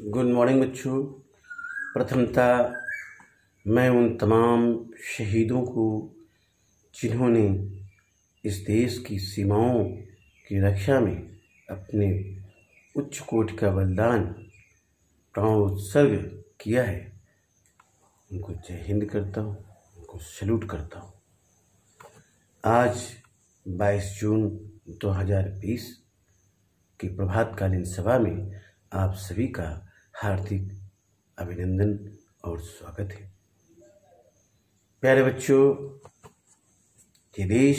Good morning बच्चों। प्रथमतः मैं उन तमाम शहीदों को जिन्होंने इस देश की सीमाओं की रक्षा में अपने उच्च कोटि का बलिदान प्राणोत्सर्ग किया है, उनको जय हिंद करता हूँ, उनको सैल्यूट करता हूँ। आज 22 जून 2020 की प्रभातकालीन सभा में आप सभी का हार्दिक अभिनंदन और स्वागत है। प्यारे बच्चों, ये देश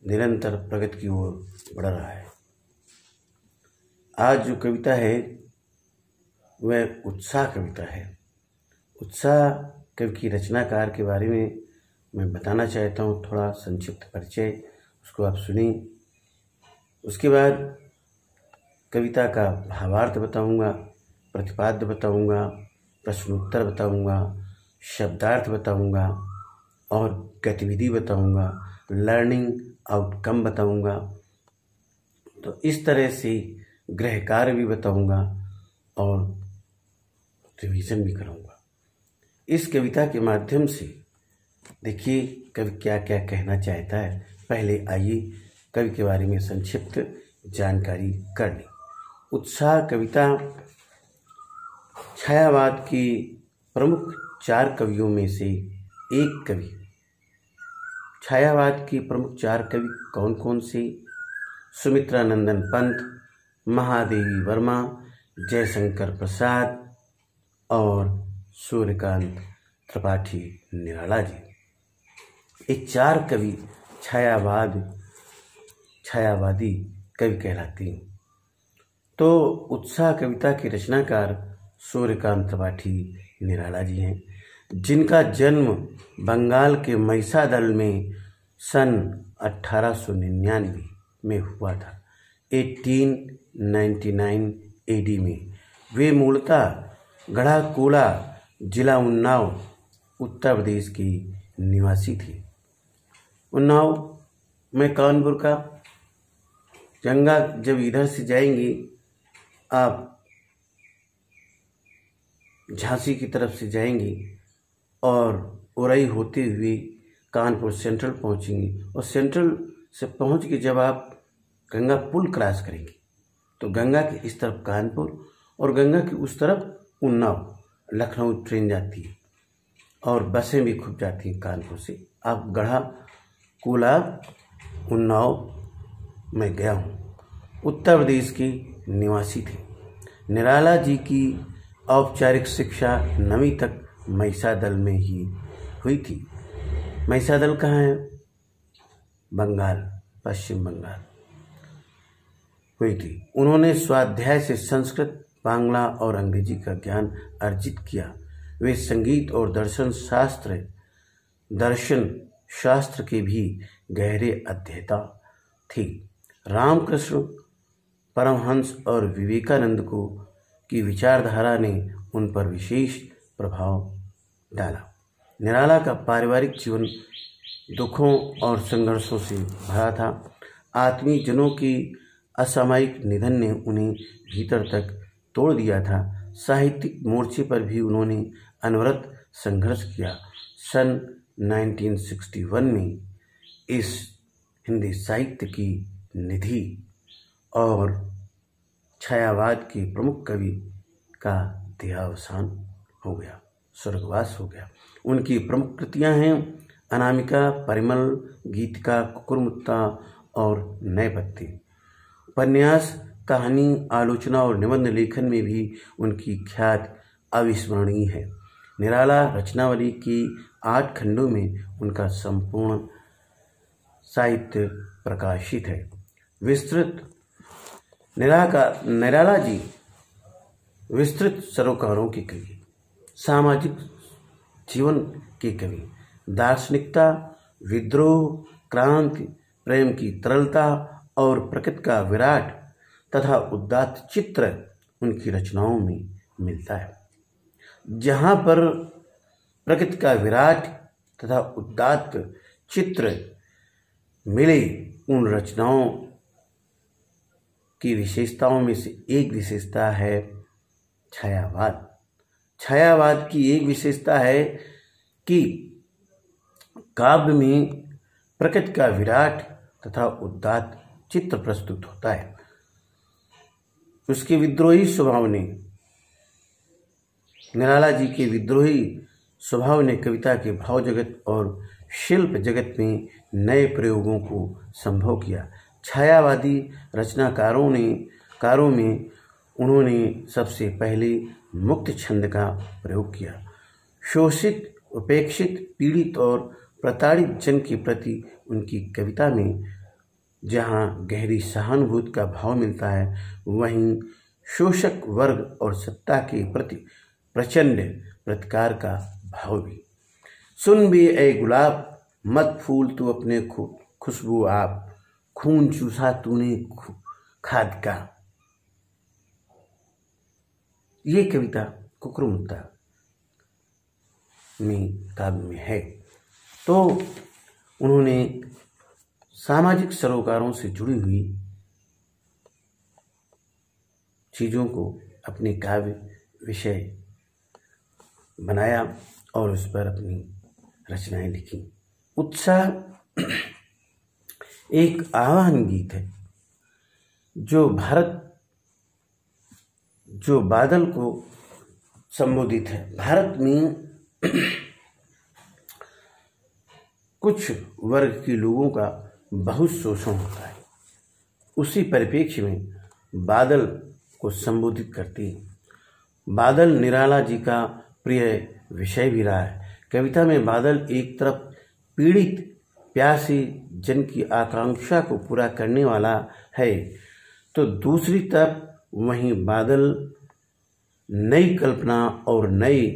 निरंतर प्रगति की ओर बढ़ रहा है। आज जो कविता है वह उत्साह कविता है। उत्साह कवि की रचनाकार के बारे में मैं बताना चाहता हूँ, थोड़ा संक्षिप्त परिचय, उसको आप सुनिए। उसके बाद कविता का भावार्थ बताऊंगा, प्रतिपाद्य बताऊंगा, प्रश्नोत्तर बताऊंगा, शब्दार्थ बताऊंगा और गतिविधि बताऊंगा, लर्निंग आउटकम बताऊंगा। तो इस तरह से गृह कार्य भी बताऊंगा और रिवीजन भी कराऊंगा। इस कविता के माध्यम से देखिए कवि क्या क्या कहना चाहता है। पहले आइए कवि के बारे में संक्षिप्त जानकारी कर लें। उत्साह कविता छायावाद की प्रमुख 4 कवियों में से एक कवि। छायावाद की प्रमुख 4 कवि कौन कौन से? सुमित्रा नंदन पंत, महादेवी वर्मा, जयशंकर प्रसाद और सूर्यकांत त्रिपाठी निराला जी। ये 4 कवि छायावादी कवि कहलाते हैं। तो उत्साह कविता के रचनाकार सूर्यकांत त्रिपाठी निराला जी हैं, जिनका जन्म बंगाल के महिसादल में सन 1899 में हुआ था, 1899 AD में। वे मूलतः गढ़ाकोला जिला उन्नाव उत्तर प्रदेश की निवासी थे। उन्नाव में कानपुर का गंगा जब इधर से जाएंगी आप झांसी की तरफ से जाएंगी और उरई होते हुए कानपुर सेंट्रल पहुंचेंगी और सेंट्रल से पहुंच के जब आप गंगा पुल क्रॉस करेंगी तो गंगा के इस तरफ कानपुर और गंगा की उस तरफ उन्नाव, लखनऊ ट्रेन जाती है और बसें भी खूब जाती हैं कानपुर से। आप गढ़ा कोला उन्नाव में गया हूँ, उत्तर प्रदेश के निवासी थे। निराला जी की औपचारिक शिक्षा 9वीं तक महिसादल में ही हुई थी। महिसादल कहाँ है? बंगाल, पश्चिम बंगाल हुई थी। उन्होंने स्वाध्याय से संस्कृत, बांग्ला और अंग्रेजी का ज्ञान अर्जित किया। वे संगीत और दर्शन शास्त्र के भी गहरे अध्येता थे। रामकृष्ण परमहंस और विवेकानंद की विचारधारा ने उन पर विशेष प्रभाव डाला। निराला का पारिवारिक जीवन दुखों और संघर्षों से भरा था। आत्मीय जनों की असामयिक निधन ने उन्हें भीतर तक तोड़ दिया था। साहित्यिक मोर्चे पर भी उन्होंने अनवरत संघर्ष किया। सन 1961 में इस हिंदी साहित्य की निधि और छायावाद के प्रमुख कवि का देहावसान हो गया, स्वर्गवास हो गया। उनकी प्रमुख कृतियां हैं अनामिका, परिमल, गीतिका, कुकुरमुत्ता और नए पत्ते। उपन्यास, कहानी, आलोचना और निबंध लेखन में भी उनकी ख्याति अविस्मरणीय है। निराला रचनावली की 8 खंडों में उनका संपूर्ण साहित्य प्रकाशित है। निराला जी विस्तृत सरोकारों के कवि, सामाजिक जीवन के कवि, दार्शनिकता, विद्रोह, क्रांति, प्रेम की तरलता और प्रकृति का विराट तथा उदात्त चित्र उनकी रचनाओं में मिलता है। जहाँ पर प्रकृति का विराट तथा उदात्त चित्र मिले, उन रचनाओं की विशेषताओं में से एक विशेषता है छायावाद। छायावाद की एक विशेषता है कि काव्य में प्रकृति का विराट तथा उदात्त चित्र प्रस्तुत होता है। उसके विद्रोही स्वभाव ने, निराला जी के विद्रोही स्वभाव ने कविता के भाव जगत और शिल्प जगत में नए प्रयोगों को संभव किया। छायावादी कारों में उन्होंने सबसे पहले मुक्त छंद का प्रयोग किया। शोषित, उपेक्षित, पीड़ित और प्रताड़ित जन के प्रति उनकी कविता में जहाँ गहरी सहानुभूति का भाव मिलता है, वहीं शोषक वर्ग और सत्ता के प्रति प्रचंड प्रतिकार का भाव भी। सुन बे ए गुलाब, मत फूल तू अपने खुशबू आप, खून चूसा तूने खाद का। ये कविता कुकुरमुत्ता में काव्य में है। तो उन्होंने सामाजिक सरोकारों से जुड़ी हुई चीज़ों को अपने काव्य विषय बनाया और उस पर अपनी रचनाएं लिखी। उत्साह एक आह्वान गीत है जो बादल को संबोधित है। भारत में कुछ वर्ग के लोगों का बहुत शोषण होता है। उसी परिप्रेक्ष्य में बादल को संबोधित करती है। बादल निराला जी का प्रिय विषय भी रहा है। कविता में बादल एक तरफ पीड़ित प्यासी जन की आकांक्षा को पूरा करने वाला है, तो दूसरी तरफ वहीं बादल नई कल्पना और नए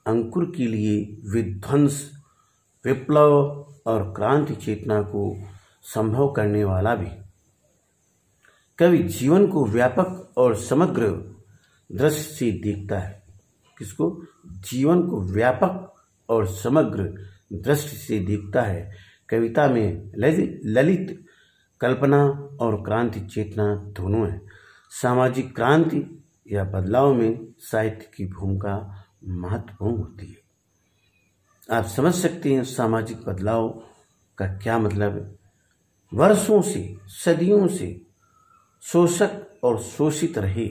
अंकुर के लिए विध्वंस, विप्लव और क्रांति चेतना को संभव करने वाला भी। कवि जीवन को व्यापक और समग्र दृष्टि से देखता है। किसको? जीवन को व्यापक और समग्र दृष्टि से देखता है। कविता में ललित कल्पना और क्रांति चेतना दोनों है। सामाजिक क्रांति या बदलाव में साहित्य की भूमिका महत्वपूर्ण होती है। आप समझ सकते हैं सामाजिक बदलाव का क्या मतलब है। वर्षों से, सदियों से शोषक और शोषित रहे,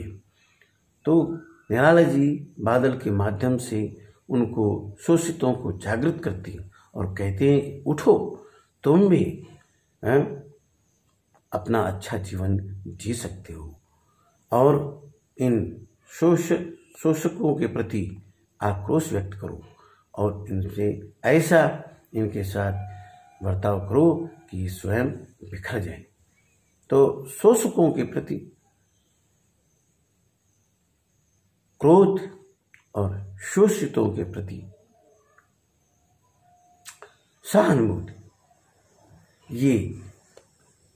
तो निराला जी बादल के माध्यम से उनको शोषितों को जागृत करती हैं और कहते हैं, उठो, तुम भी अपना अच्छा जीवन जी सकते हो और इन शोषकों के प्रति आक्रोश व्यक्त करो और इनसे ऐसा इनके साथ बर्ताव करो कि स्वयं बिखर जाए। तो शोषकों के प्रति क्रोध और शोषितों के प्रति सहानुभूति, ये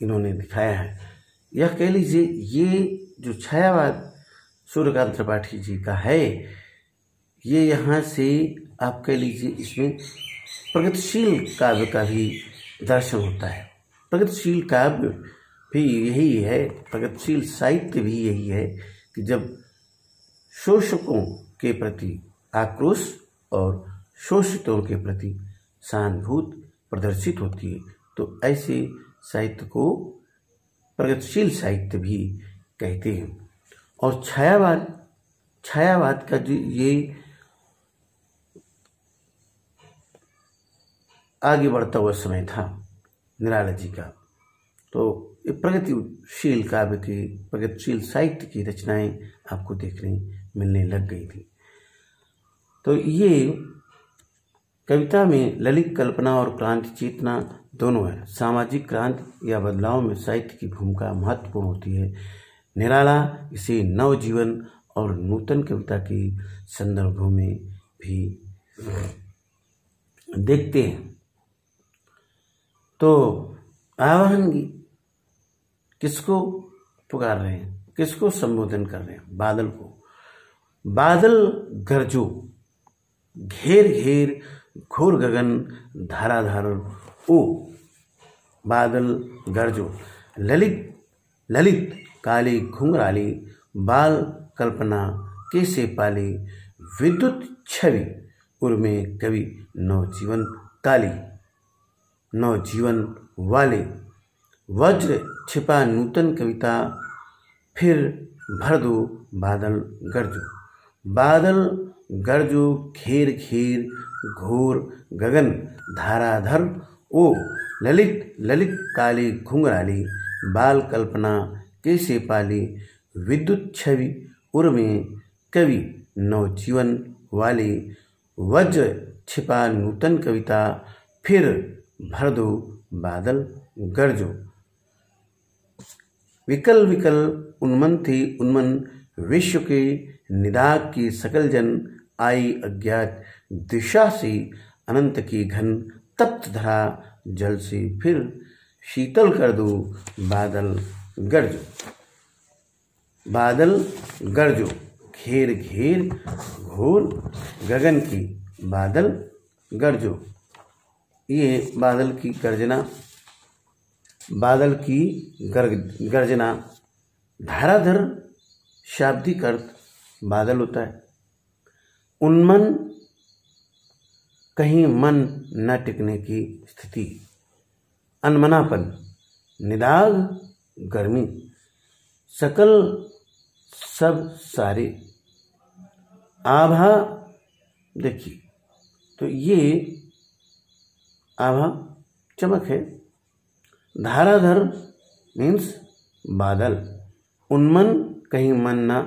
इन्होंने दिखाया है। यह कह लीजिए, ये जो छायावाद सूर्यकांत त्रिपाठी जी का है, ये यहाँ से आप कह लीजिए इसमें प्रगतिशील काव्य का भी दर्शन होता है। प्रगतिशील काव्य भी यही है, प्रगतिशील साहित्य भी यही है कि जब शोषकों के प्रति आक्रोश और शोषितों के प्रति सहानुभूति प्रदर्शित होती है, तो ऐसे साहित्य को प्रगतिशील साहित्य भी कहते हैं। और छायावाद का जो ये आगे बढ़ता हुआ समय था निराला जी का, तो ये प्रगतिशील काव्य की, प्रगतिशील साहित्य की रचनाएं आपको देखने मिलने लग गई थी। तो ये कविता में ललित कल्पना और क्रांति चेतना दोनों है। सामाजिक क्रांति या बदलाव में साहित्य की भूमिका महत्वपूर्ण होती है। निराला इसे नवजीवन और नूतन कविता के संदर्भों में भी देखते हैं। तो आह्वान किसको पुकार रहे हैं, किसको संबोधन कर रहे हैं? बादल को। बादल गरजो, घेर घेर घोर गगन धाराधार ओ। बादल गरजो, ललित ललित काली घुंघराली बाल कल्पना कैसे पाली विद्युत छवि उर्मे कवि नवजीवन काली। नवजीवन वाले वज्र छिपा नूतन कविता फिर भर दो बादल गरजो। बादल गरजो घेर घेर घोर गगन धाराधर ओ ललित ललित काली घुंघराली। बाल कल्पना कैसे पाली विद्युत छवि उर्मे कवि नवजीवन वाली। वज्र छिपा नूतन कविता फिर भर दो बादल गरजो। विकल विकल उन्मन थी उन्मन विश्व के निदाग की सकल जन। आई अज्ञात दिशा से अनंत की घन तप्त धरा जल से फिर शीतल कर दो बादल गरजो। बादल गरजो घेर घेर घोर गगन की बादल गरजो। ये बादल की गर्जना, बादल की गर्जना। धाराधर शाब्दिक अर्थ बादल होता है। उन्मन कहीं मन न टिकने की स्थिति, अनमनापन। निदाग गर्मी, सकल सब सारे। आभा देखिए तो ये आभा चमक है। धाराधर मीन्स बादल। उन्मन कहीं मन न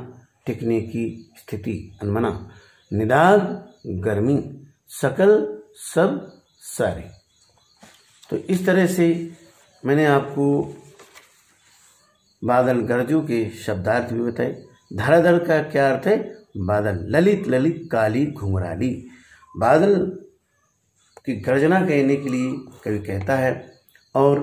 टिकने की स्थिति, अनमना। निदाग गर्मी, सकल सब सारे। तो इस तरह से मैंने आपको बादल गरजो के शब्दार्थ भी बताए। धाराधर का क्या अर्थ है? बादल। ललित ललित काली घुंघराली। बादल की गर्जना कहने के लिए कवि कहता है। और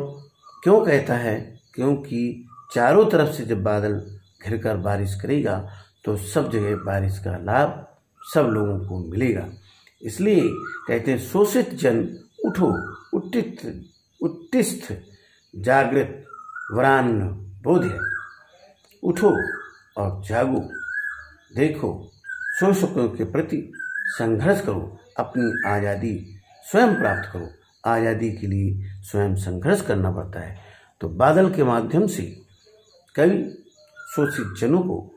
क्यों कहता है? क्योंकि चारों तरफ से जब बादल घिरकर बारिश करेगा तो सब जगह बारिश का लाभ सब लोगों को मिलेगा। इसलिए कहते हैं शोषित जन उठो उत्तिष्ठ जागृत वरान्न बोध्य। उठो और जागो, देखो, शोषकों के प्रति संघर्ष करो, अपनी आज़ादी स्वयं प्राप्त करो। आज़ादी के लिए स्वयं संघर्ष करना पड़ता है। तो बादल के माध्यम से कवि शोषित जनों को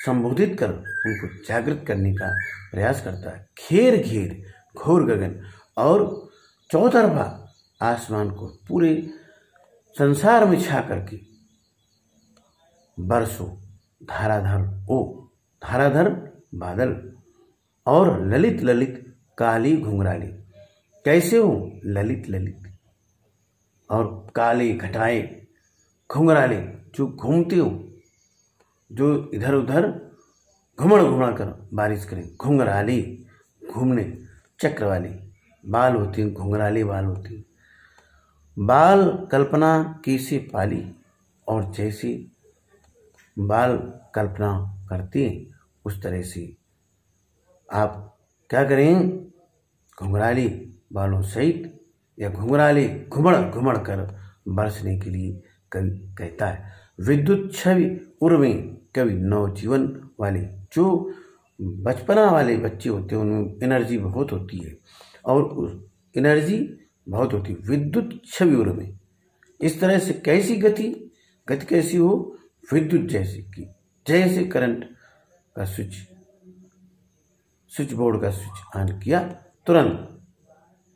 संबोधित कर उनको जागृत करने का प्रयास करता है। घेर घेर घोर गगन, और चौतरफा आसमान को पूरे संसार में छा करके बरसो धाराधर ओ, धाराधर बादल। और ललित ललित काली घुंघराली। कैसे हो? ललित ललित, और काले घटाए घुंघराले, जो घूमते हो, जो इधर उधर घुमड़ कर बारिश करें। घुंघराली, घूमने, चक्र वाली बाल होती हैं, घुंघराली बाल होती हैं। बाल कल्पना कैसे पाली, और जैसे बाल कल्पना करती हैं उस तरह से आप क्या करें? घुंघराली बालों सहित या घुंघराली घुमड़ घुमड़ कर बरसने के लिए कवि कहता है। विद्युत छवि उर्मे कवि नवजीवन वाले। जो बचपना वाले बच्चे होते हैं उनमें एनर्जी बहुत होती है, और उस एनर्जी बहुत होती है। विद्युत छवि उर्मे, इस तरह से कैसी गति कैसी हो? विद्युत जैसी की, जैसे करंट का स्विच बोर्ड का स्विच ऑन किया तुरंत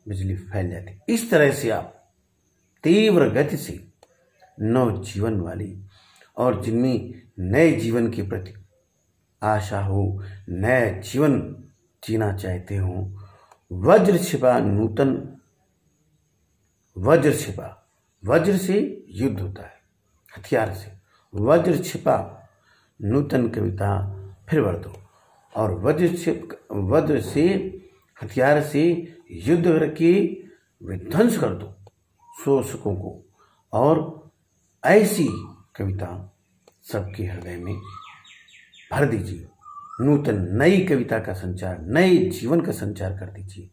बिजली फैल जाती। इस तरह से आप तीव्र गति से नव जीवन वाली, और जिनमें नए जीवन के प्रति आशा हो, नया जीवन जीना चाहते हो। वज्र छिपा नूतन, वज्र छिपा, वज्र से युद्ध होता है, हथियार से। वज्र छिपा नूतन कविता फिर भर दो, और वज्र से हथियार से युद्ध करके विध्वंस कर दो शोषकों को। और ऐसी कविता सबके हृदय में भर दीजिए। नूतन नई कविता का संचार, नए जीवन का संचार कर दीजिए,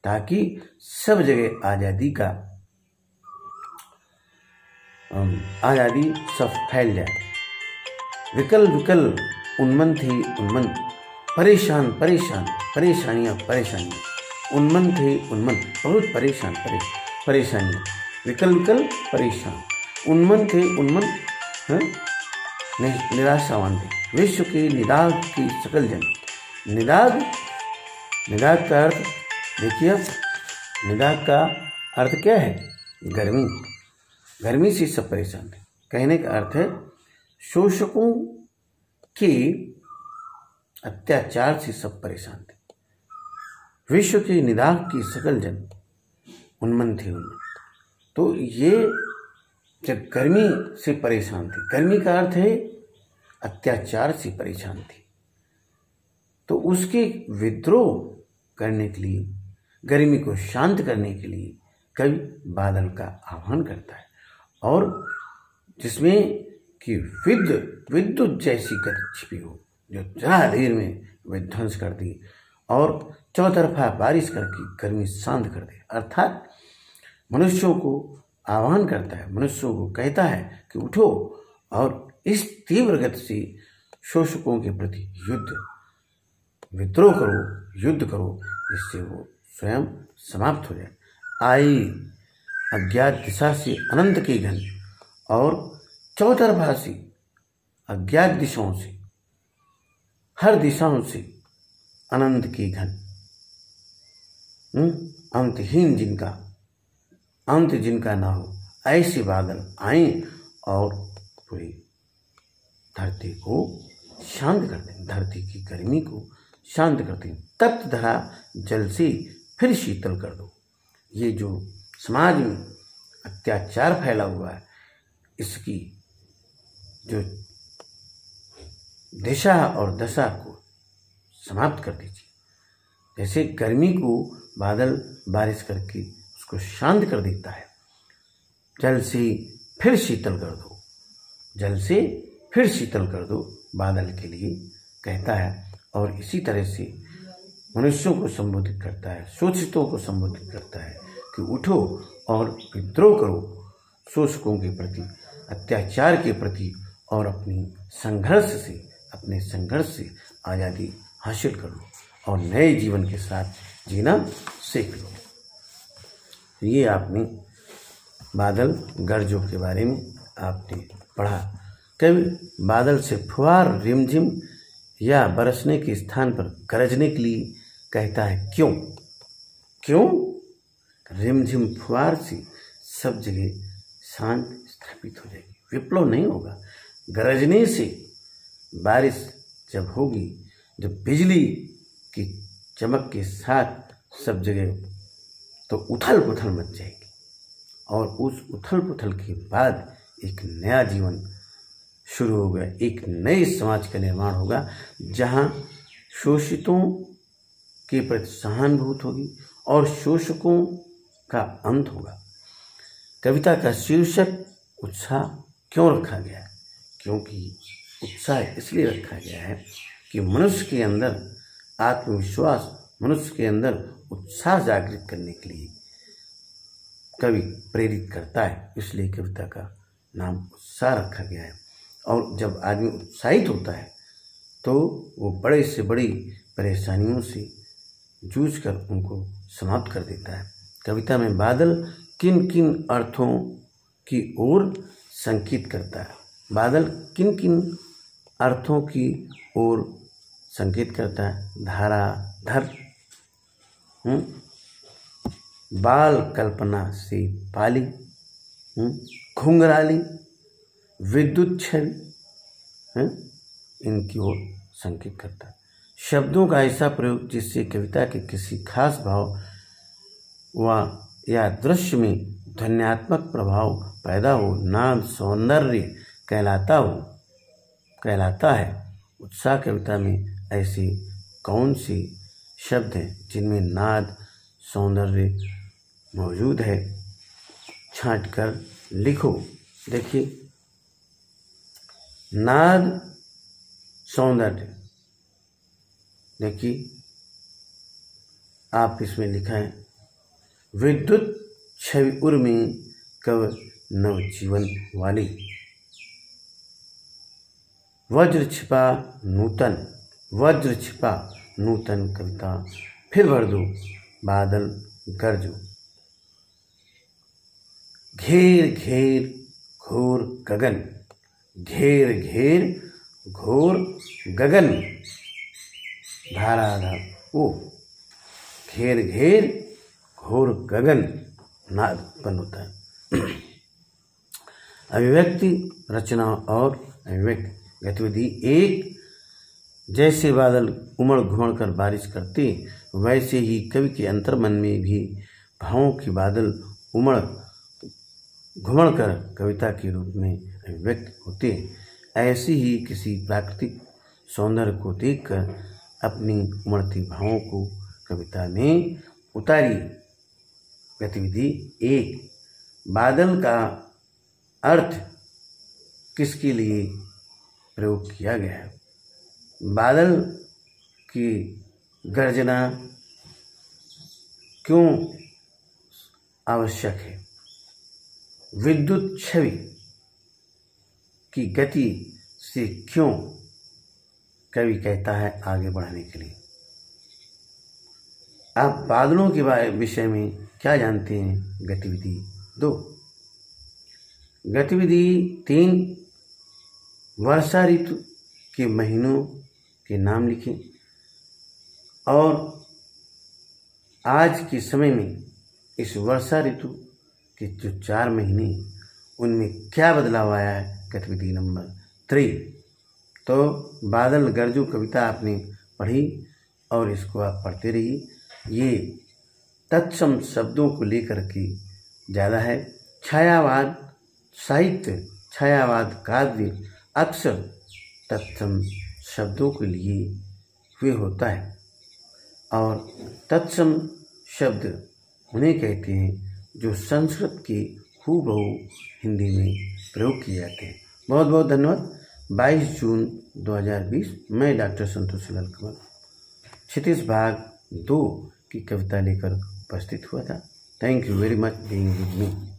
ताकि सब जगह आज़ादी सब फैल जाए। विकल विकल उन्मन थी उन्मन परेशान परेशान, परेशानियाँ परेशानियाँ, उन्मन थे उन्मन, बहुत परेशान परेशानियाँ, विकल विकल परेशान, उन्मन थे उन्मन, हाँ? निराशावान थे। विश्व के निदाग की सकल जन, निदाग, निदाग का अर्थ देखिए, निदाग का अर्थ क्या है? गर्मी, गर्मी से सब परेशान थे। कहने का अर्थ है शोषकों के अत्याचार से सब परेशान थे। विश्व के निदाग की सकल जन उन्मन थे उन्मन। तो ये जब गर्मी से परेशान थे, गर्मी का अर्थ है अत्याचार से परेशान थे, तो उसके विद्रोह करने के लिए, गर्मी को शांत करने के लिए कवि बादल का आह्वान करता है, और जिसमें कि विद्युत जैसी गति छिपी हो, जो जरा देर में विध्वंस कर दी और चौतरफा बारिश करके गर्मी शांत कर दे। अर्थात मनुष्यों को आह्वान करता है, मनुष्यों को कहता है कि उठो और इस तीव्र गति से शोषकों के प्रति विद्रोह करो, युद्ध करो, जिससे वो स्वयं समाप्त हो जाए। आई अज्ञात दिशा से अनंत के घन, और चौतरफा से अज्ञात दिशाओं से, हर दिशाओं से अनंत के घन, अंतहीन जिनका, अंत जिनका ना हो, ऐसे बादल आए और पूरी धरती को शांत कर दें, धरती की गर्मी को शांत कर दें। तप्त धरा जल से फिर शीतल कर दो। ये जो समाज में अत्याचार फैला हुआ है, इसकी जो दिशा और दशा को समाप्त कर दीजिए। जैसे गर्मी को बादल बारिश करके उसको शांत कर देता है, जल से फिर शीतल कर दो, जल से फिर शीतल कर दो, बादल के लिए कहता है। और इसी तरह से मनुष्यों को संबोधित करता है, शोषितों को संबोधित करता है कि उठो और विद्रोह करो शोषकों के प्रति, अत्याचार के प्रति, और अपने संघर्ष से आज़ादी हासिल करो और नए जीवन के साथ जीना सीख लो। ये आपने बादल गरजों के बारे में आपने पढ़ा। कभी बादल से फुहार रिमझिम या बरसने के स्थान पर गरजने के लिए कहता है। क्यों? रिमझिम फुहार से सब जगह शांत स्थापित हो जाएगी, विप्लव नहीं होगा। गरजने से बारिश जब होगी, जब बिजली की चमक के साथ सब जगह, तो उथल पुथल मच जाएगी, और उस उथल पुथल के बाद एक नया जीवन शुरू होगा, एक नए समाज का निर्माण होगा, जहाँ शोषितों के प्रति सहानुभूति होगी और शोषकों का अंत होगा। कविता का शीर्षक उत्साह क्यों रखा गया है? क्योंकि उत्साह इसलिए रखा गया है कि मनुष्य के अंदर आत्मविश्वास, मनुष्य के अंदर उत्साह जागृत करने के लिए कवि प्रेरित करता है, इसलिए कविता का नाम उत्साह रखा गया है। और जब आदमी उत्साहित होता है तो वो बड़े से बड़ी परेशानियों से जूझकर उनको समाप्त कर देता है। कविता में बादल किन किन अर्थों की ओर संकेत करता है? बादल किन किन अर्थों की ओर संकेत करता है? धारा, धर, बाल कल्पना से पाली, घुंघराली, विद्युत छवि, इनकी ओर संकेत करता है। शब्दों का ऐसा प्रयोग जिससे कविता के किसी खास भाव या दृश्य में ध्वन्यात्मक प्रभाव पैदा हो, नाद सौंदर्य कहलाता है। उत्साह कविता में ऐसे कौन से शब्द हैं जिनमें नाद सौंदर्य मौजूद है? छांट कर लिखो। देखिए, नाद सौंदर्य, देखिए आप इसमें लिखा है, विद्युत छवि उर्मी कव नवजीवन वाली, वज्र छिपा नूतन, वज्र छिपा नूतन कविता, फिर भर दो बादल गरजो। घेर घेर घोर गगन, घेर घेर घोर गगन, धारा ओ, घेर घेर घोर गगन नाद उत्पन्न होता है। अभिव्यक्ति, रचना और अभिव्यक्ति गतिविधि एक। जैसे बादल उमड़ घुमड़ कर बारिश करते, वैसे ही कवि के अंतर्मन में भी भावों के बादल उमड़ घुमड़ कर कविता के रूप में अभिव्यक्त होते। ऐसे ही किसी प्राकृतिक सौंदर्य को देखकर अपनी उमड़ती भावों को कविता में उतारी। गतिविधि एक। बादल का अर्थ किसके लिए प्रयोग किया गया है? बादल की गर्जना क्यों आवश्यक है? विद्युत छवि की गति से क्यों कवि कहता है आगे बढ़ने के लिए? आप बादलों के विषय में क्या जानते हैं? गतिविधि 2। गतिविधि 3। वर्षा ऋतु के महीनों के नाम लिखें और आज के समय में इस वर्षा ऋतु के जो 4 महीने उनमें क्या बदलाव आया है? गतिविधि नंबर 3। तो बादल गरजो कविता आपने पढ़ी और इसको आप पढ़ते रहिए। ये तत्सम शब्दों को लेकर के ज़्यादा है। छायावाद साहित्य, छायावाद काव्य अक्सर तत्सम शब्दों के लिए हुए होता है और तत्सम शब्द उन्हें कहते हैं जो संस्कृत के हूबहू हिंदी में प्रयोग किए जाते हैं। बहुत बहुत धन्यवाद। 22 जून 2020 मैं डॉक्टर संतोष लाल कमल क्षितिज भाग 2 की कविता लेकर उपस्थित हुआ था। Thank you very much being with me.